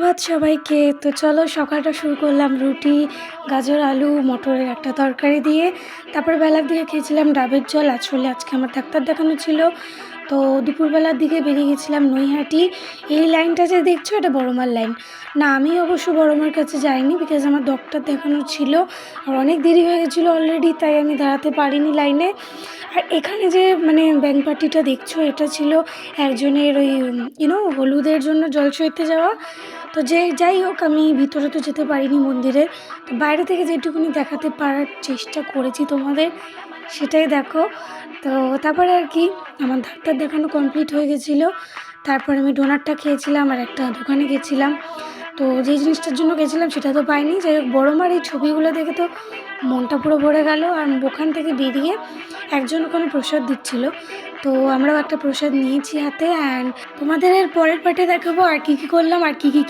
সুপ্রভাত সবাইকে। তো চলো সকালটা শুরু করলাম রুটি, গাজর, আলু, মটরের একটা তরকারি দিয়ে। তারপর বেলার দিকে খেয়েছিলাম ডাবের জল। আসলে আজকে আমার ডাক্তার দেখানো ছিল, তো দুপুরবেলার দিকে বেরিয়ে গেছিলাম নৈহাটি। এই লাইনটা যে দেখছো এটা বড়মার লাইন না। আমি অবশ্য বড়মার কাছে যাইনি, বিকজ আমার ডক্টর দেখানো ছিল আর অনেক দেরি হয়ে গেছিলো অলরেডি, তাই আমি দাঁড়াতে পারিনি লাইনে। আর এখানে যে ব্যাংক পার্টিটা দেখছো, এটা ছিল একজনের ওই হলুদের জন্য জল সইতে যাওয়া। তো যাই হোক, আমি ভিতরে তো যেতে পারিনি মন্দিরে, তো বাইরে থেকে যেটুকুনি দেখাতে পারার চেষ্টা করেছি তোমাদের, সেটাই দেখো। তো তারপরে আর কি আমার ডাক্তার দেখানো কমপ্লিট হয়ে গেছিলো। তারপর আমি ডোনারটা খেয়েছিলাম আর একটা দোকানে গেছিলাম। তো যেই জিনিসটার জন্য গেছিলাম সেটা তো পাইনি। যাই হোক, বড়মার এই ছবিগুলো দেখে তো মনটা পুরো ভরে গেল। আর ওখান থেকে বেরিয়ে একজন ওখানে প্রসাদ দিচ্ছিল, তো আমরাও একটা প্রসাদ নিয়েছি হাতে। অ্যান্ড তোমাদের এর পরের পার্টে দেখাবো আর কী কী করলাম আর কী কী